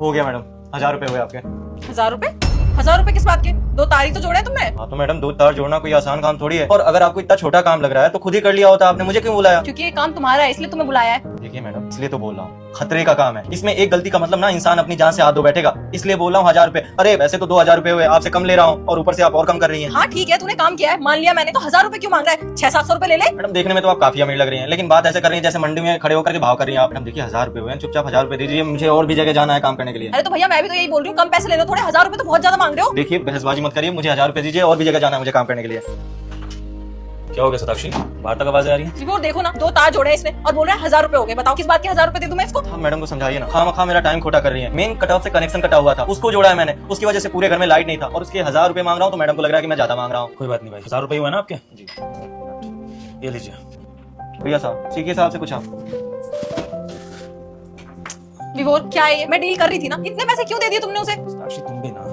हो गया मैडम, 1000 रुपए हुए आपके। 1000 रुपए? 1000 रुपए किस बात के? 2 तारीख तो जोड़े हैं तुमने। हाँ तो मैडम 2 तार जोड़ना कोई आसान काम थोड़ी है, और अगर आपको इतना छोटा काम लग रहा है तो खुद ही कर लिया होता, आपने मुझे क्यों बुलाया? क्योंकि ये काम तुम्हारा है इसलिए तुम्हें बुलाया है। देखिए मैडम, इसलिए तो बोल रहा हूँ, खतरे का काम है, इसमें एक गलती का मतलब ना इंसान अपनी जान से हाथ धो बैठेगा, इसलिए बोल रहा हूँ 1000 रुपए। अरे वैसे तो 2000 रुपए हुए, आपसे कम ले रहा हूँ और ऊपर से आप और कम कर रही हैं। हाँ ठीक है, तूने काम किया है, मान लिया मैंने, तो 1000 रुपए क्यों मांग रहा है? 600-700 रुपए ले ले। मैडम देखने में तो आप काफी अमीर लग रही हैं, लेकिन बात ऐसे कर रही हैं जैसे मंडी में खड़े होकर के भाव कर रही हैं आप। मैडम देखिए 1000 रुपए हुए हैं, चुपचाप 1000 रुपए दीजिए, मुझे और भी जगह जाना है काम करने के लिए। अरे तो भैया मैं भी तो यही बोल रही हूँ, कम पैसे ले लो थोड़े। 1000 रुपए तो बहुत ज्यादा मांग रहे हो। देखिए बहसबाजी मत करिए, मुझे 1000 रुपए दीजिए, और भी जगह जाना है मुझे काम करने के लिए। क्या हो गया सताक्षी, बाहर तक आवाजें आ रही है? वो देखो ना, 2 तार जोड़े हैं इसने और बोल रहा है 1000 रुपए हो गए। बताओ किस बात के 1000 रुपए दे दूं मैं इसको? हाँ मैडम को समझाइए ना, खामखा मेरा टाइम खोटा कर रही है। मेन कट ऑफ से कनेक्शन कटा हुआ था, उसको जोड़ा है मैंने, उसकी वजह से पूरे घर में लाइट नहीं था, और उसके 1000 रुपए मांग रहा हूँ तो मैडम को लग रहा है कि मैं ज्यादा मांग रहा हूँ। कोई बात नहीं भाई, 1000 रुपए हुआ ना आपके? जी ये लीजिए। भैया साहब सीखिए साहब से कुछ आप। विभोर क्या है ये? मैं डील कर रही थी ना, इतने पैसे क्यों दे दिए तुमने उसे? साक्षी तुम भी ना।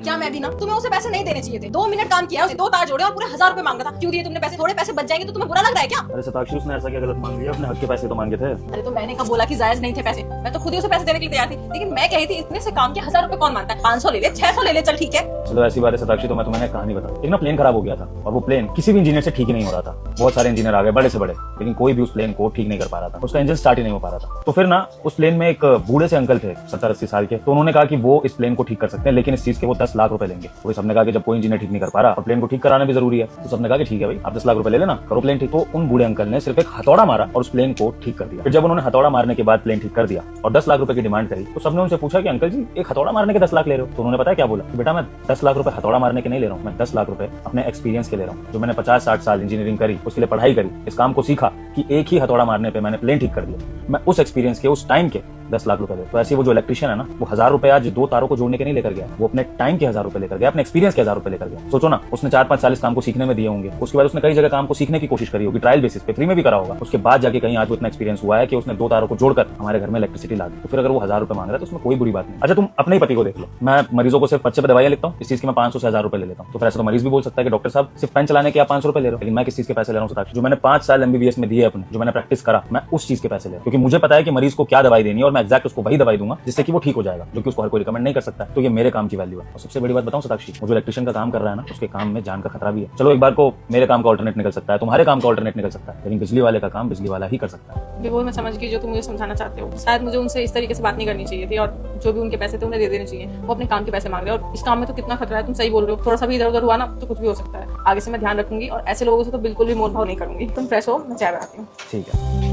क्या मैं भी ना? तुम्हें उसे पैसे नहीं देने चाहिए थे। 2 मिनट काम किया, उसे 2 तार जोड़े और पूरे 1000 रुपए मांगा था। क्यों दिए तुमने पैसे? थोड़े पैसे बच जाएंगे तो तुम्हें बुरा लग रहा है क्या? अरे सताक्षी उसने ऐसा क्या गलत मांग लिया? अपने हक के पैसे तो मांगे थे। अरे तो मैंने कब बोला कि जायज नहीं थे पैसे? मैं तो खुद ही उसे पैसे देने के लिए तैयार थी, लेकिन मैं कही थी इतने से काम के 1000 रुपए कौन मानता है? 500 ले ले, 600 ले ले, चल ठीक है। चलो ऐसी बात है सताक्षी, तो मैं तुम्हें एक कहानी बता। एक ना प्लेन खराब हो गया था, और वो प्लेन किसी भी इंजीनियर से ठीक ही नहीं हो रहा था। बहुत सारे इंजीनियर आ गए बड़े से बड़े, लेकिन कोई भी उस प्लेन को ठीक नहीं कर पा रहा था, उसका इंजन स्टार्ट ही नहीं हो पा रहा था। तो फिर ना उस प्लेन में एक बूढ़े से अंकल थे 70-80 साल के, तो उन्होंने कहा कि वो इस प्लेन को ठीक कर सकते हैं, लेकिन इस चीज के वो 10 लाख रुपए लेंगे। तो सबने कहा कि जब कोई इंजीनियर ठीक नहीं कर पा रहा और प्लेन को ठीक कराना भी जरूरी है, तो सबने कहा कि ठीक है भाई, आप 10 लाख रुपए ले लेना, करो प्लेन ठीक। तो उन बूढ़े अंकल ने सिर्फ एक हथौड़ा मारा और उस प्लेन को ठीक कर दिया। फिर जब उन्होंने हथौड़ा मारने के बाद प्लेन ठीक कर दिया और 10 लाख रुपए की डिमांड करी, तो सबने उनसे पूछा कि अंकल जी एक हथौड़ा मारने के 10 लाख ले रहे हो? तो उन्होंने पता है क्या बोला कि बेटा मैं 10 लाख रुपए हथौड़ा मारने के नहीं ले रहा हूँ, मैं 10 लाख रुपए अपने एक्सपीरियंस के ले रहा हूँ। जो मैंने 50-60 साल इंजीनियरिंग करी, उसके लिए पढ़ाई करी, इस काम को सीखा कि एक ही हथौड़ा मारने पे मैंने प्लेन ठीक कर दिया, मैं उस एक्सपीरियंस के, उस टाइम के 10 लाख रुपए दे। तो ऐसे वो जो इलेक्ट्रिशियन है ना, वो 1000 रुपए आज 2 तारों को जोड़ने के नहीं लेकर गया, वो अपने टाइम के 1000 रुपए लेकर गया, अपने एक्सपीरियंस के 1000 रुपए लेकर गया। सोचो ना, उसने 4-5 साल इस काम को सीखने में दिए होंगे, उसके बाद उसने कई जगह काम को सीखने की कोशिश करी होगी, ट्रायल बेसिस पे, फ्री में भी करा होगा। उसके बाद जाके कहीं आज वो इतना एक्सपीरियंस हुआ है कि उसने 2 तारों को जोड़कर हमारे घर में इलेक्ट्रिसिटी ला दी। तो फिर अगर वो 1000 रुपए मांग रहा है तो उसमें कोई बुरी बात नहीं। अच्छा तुम अपने ही पति को देख लो, मैं मरीजों को सिर्फ पर्चे पे दवाइयां लिखता हूँ, इस चीज के मैं 500 से 1000 रुपए ले लेता हूँ। तो फिर ऐसा तो मरीज भी बोल सकता है कि डॉक्टर साहब सिर्फ पेन चलाने के आप 500 रुपए ले रहे हो, लेकिन मैं किस चीज के पैसे ले रहा हूँ सताक्षी? जो मैंने 5 साल MBBS में दिए अपने, जो मैंने प्रैक्टिस करा, मैं उस चीज के पैसे ले रहा हूं। क्योंकि मुझे पता है कि मरीज को क्या दवाई देनी है और मैं एक्जैक्ट उसको वही दवाई दूंगा जिससे कि वो ठीक हो जाएगा, जो कि उसको हर कोई रिकमेंड नहीं कर सकता। तो ये मेरे काम की वैल्यू है। और सबसे बड़ी बात बताऊं सताक्षी, वो जो इलेक्ट्रिशियन का काम कर रहा है ना, उसके काम में जान का खतरा भी है। चलो एक बार को मेरे काम का अल्टरनेट निकल सकता है, तुम्हारे काम का अल्टरनेट निकल सकता है, लेकिन बिजली वाले का काम बिजली वाला ही कर सकता है। विभोर मैं समझ गई जो तुम मुझे समझाना चाहते हो। शायद मुझे उनसे इस तरीके से बात नहीं करनी चाहिए थी, और जो भी उनके पैसे थे उन्हें दे देने चाहिए। वो अपने काम के पैसे मांग रहे हैं, और इस काम में तो कितना खतरा है, तुम सही बोल रहे हो। थोड़ा सा भी इधर उधर हुआ ना तो कुछ भी हो सकता है। आगे से मैं ध्यान रखूंगी और ऐसे लोगों से तो बिल्कुल भी मोल भाव नहीं करूंगी। तुम फ्रेश हो, मैं चाय बनाती हूँ। ठीक है।